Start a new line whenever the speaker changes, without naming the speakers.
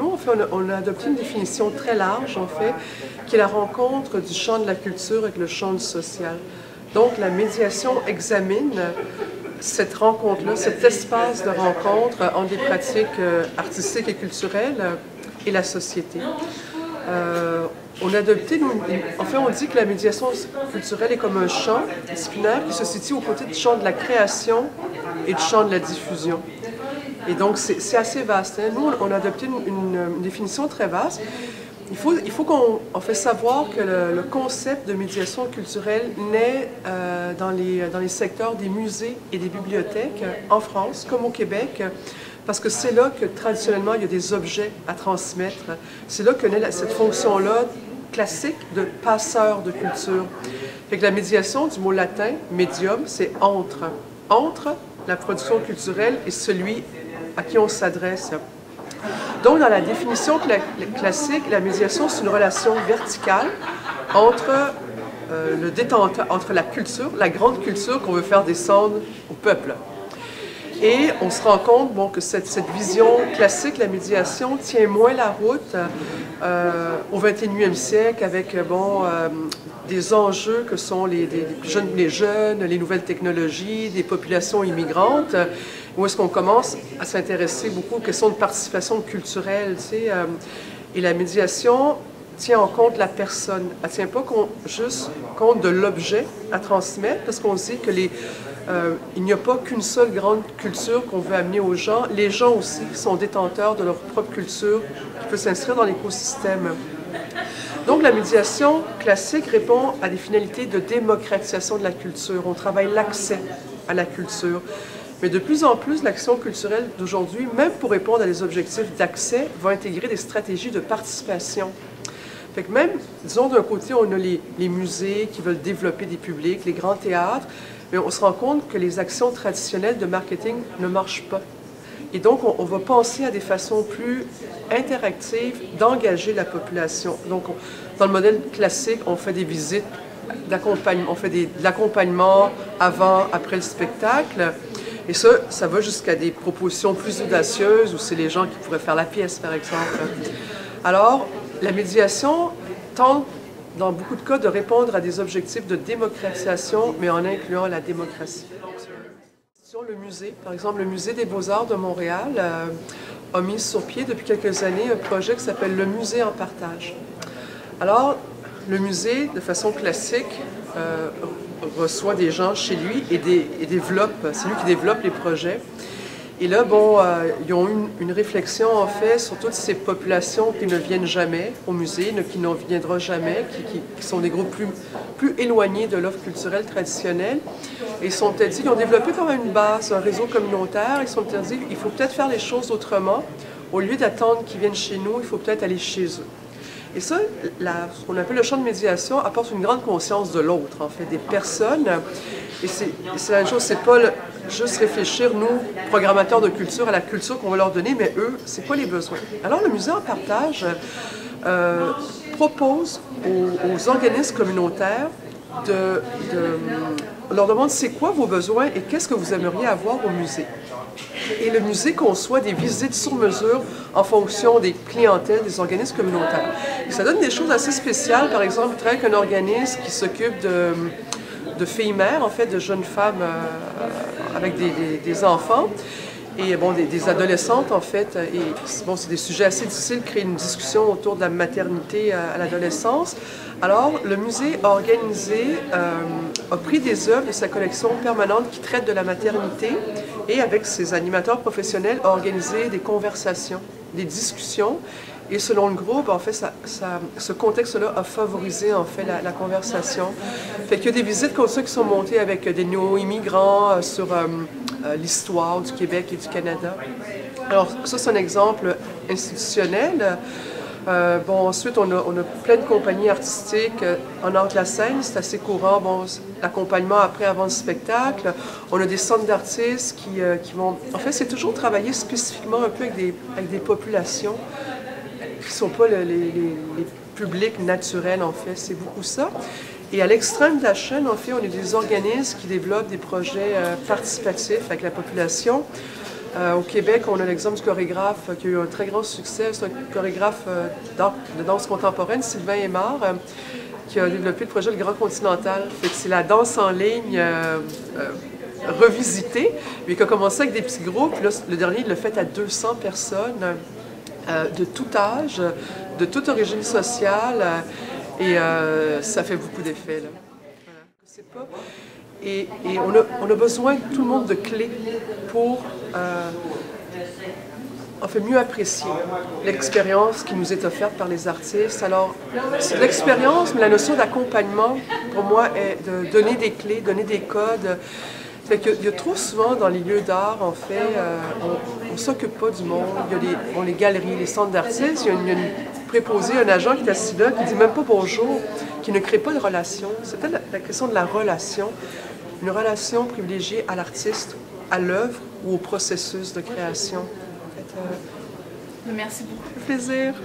Nous, en fait, on a adopté une définition très large, en fait, qui est la rencontre du champ de la culture avec le champ du social. Donc, la médiation examine cette rencontre-là, cet espace de rencontre entre des pratiques artistiques et culturelles et la société. On a adopté, en fait, on dit que la médiation culturelle est comme un champ disciplinaire qui se situe aux côtés du champ de la création et du champ de la diffusion. Et donc, c'est assez vaste. Hein? Nous, on a adopté une définition très vaste. Il faut qu'on fait savoir que le concept de médiation culturelle naît dans les secteurs des musées et des bibliothèques en France, comme au Québec, parce que c'est là que, traditionnellement, il y a des objets à transmettre. C'est là que naît cette fonction-là classique de passeur de culture. Fait que la médiation, du mot latin, médium, c'est entre. Entre la production culturelle et celui à qui on s'adresse. Donc, dans la définition classique, la médiation, c'est une relation verticale entre le détenteur, entre la culture, la grande culture qu'on veut faire descendre au peuple. Et on se rend compte bon, que cette vision classique, la médiation, tient moins la route au 21e siècle avec des enjeux que sont les jeunes, les nouvelles technologies, des populations immigrantes, où est-ce qu'on commence à s'intéresser beaucoup aux questions de participation culturelle, tu sais, et la médiation tient en compte la personne. Elle ne tient pas juste compte de l'objet à transmettre, parce qu'on dit que il n'y a pas qu'une seule grande culture qu'on veut amener aux gens. Les gens aussi sont détenteurs de leur propre culture qui peut s'inscrire dans l'écosystème. Donc, la médiation classique répond à des finalités de démocratisation de la culture. On travaille l'accès à la culture. Mais de plus en plus, l'action culturelle d'aujourd'hui, même pour répondre à des objectifs d'accès, va intégrer des stratégies de participation. Fait que même, disons, d'un côté, on a les musées qui veulent développer des publics, les grands théâtres, mais on se rend compte que les actions traditionnelles de marketing ne marchent pas. Et donc, on va penser à des façons plus interactives d'engager la population. Donc, dans le modèle classique, on fait des visites d'accompagnement, on fait de l'accompagnement avant, après le spectacle. Et ça va jusqu'à des propositions plus audacieuses où c'est les gens qui pourraient faire la pièce, par exemple. Alors, la médiation tente, dans beaucoup de cas, de répondre à des objectifs de démocratisation, mais en incluant la démocratie. Sur le musée, par exemple, le Musée des Beaux-Arts de Montréal a mis sur pied depuis quelques années un projet qui s'appelle le Musée en partage. Alors, le musée, de façon classique, reçoit des gens chez lui et développe, c'est lui qui développe les projets. Et là, bon, ils ont eu une réflexion, en fait, sur toutes ces populations qui ne viennent jamais au musée, qui n'en viendront jamais, qui sont des groupes plus éloignés de l'offre culturelle traditionnelle. Et ils sont peut-être dit, ils ont développé quand même une base, un réseau communautaire. Ils sont peut-être dit, il faut peut-être faire les choses autrement. Au lieu d'attendre qu'ils viennent chez nous, il faut peut-être aller chez eux. Et ça, ce qu'on appelle le champ de médiation apporte une grande conscience de l'autre, en fait, des personnes. Et c'est la même chose, c'est pas juste réfléchir, nous, programmateurs de culture, à la culture qu'on va leur donner, mais eux, c'est quoi les besoins? Alors, le musée en partage propose aux organismes communautaires on leur demande c'est quoi vos besoins et qu'est-ce que vous aimeriez avoir au musée. Et le musée conçoit des visites sur mesure en fonction des clientèles des organismes communautaires. Et ça donne des choses assez spéciales. Par exemple, il travaille avec un organisme qui s'occupe de filles mères, en fait, de jeunes femmes avec des enfants. Et bon, des adolescentes, en fait, et bon, c'est des sujets assez difficiles, créer une discussion autour de la maternité à l'adolescence. Alors, le musée a pris des œuvres de sa collection permanente qui traitent de la maternité et, avec ses animateurs professionnels, a organisé des conversations, des discussions. Et selon le groupe, en fait, ce contexte-là a favorisé, en fait, la conversation. Fait qu'il y a des visites comme ça qui sont montées avec des néo-immigrants sur l'histoire du Québec et du Canada. Alors, ça, c'est un exemple institutionnel. Bon, ensuite, on a plein de compagnies artistiques en art de la scène, c'est assez courant. Bon, l'accompagnement après, avant le spectacle. On a des centres d'artistes qui vont... En fait, c'est toujours travailler spécifiquement un peu avec des populations qui ne sont pas les publics naturels, en fait. C'est beaucoup ça. Et à l'extrême de la chaîne, en fait, on a des organismes qui développent des projets participatifs avec la population. Au Québec, on a l'exemple du chorégraphe qui a eu un très grand succès. C'est un chorégraphe de danse contemporaine, Sylvain Aymar, qui a développé le projet Le Grand Continental. C'est la danse en ligne revisitée, mais qui a commencé avec des petits groupes. Puis là, le dernier, il l'a fait à 200 personnes de tout âge, de toute origine sociale, et ça fait beaucoup d'effet. Voilà. C'est pas... Et on a besoin, tout le monde, de clés pour en fait, mieux apprécier l'expérience qui nous est offerte par les artistes. Alors, c'est de l'expérience, mais la notion d'accompagnement, pour moi, est de donner des clés, donner des codes. Fait qu'il y a trop souvent dans les lieux d'art, en fait, on ne s'occupe pas du monde. Il y a les galeries, les centres d'artistes, il y a une préposé, un agent qui est assis là, qui ne dit même pas bonjour, qui ne crée pas de relation. C'est peut-être la question de la relation. Une relation privilégiée à l'artiste, à l'œuvre ou au processus de création. En fait,
merci beaucoup.
Plaisir.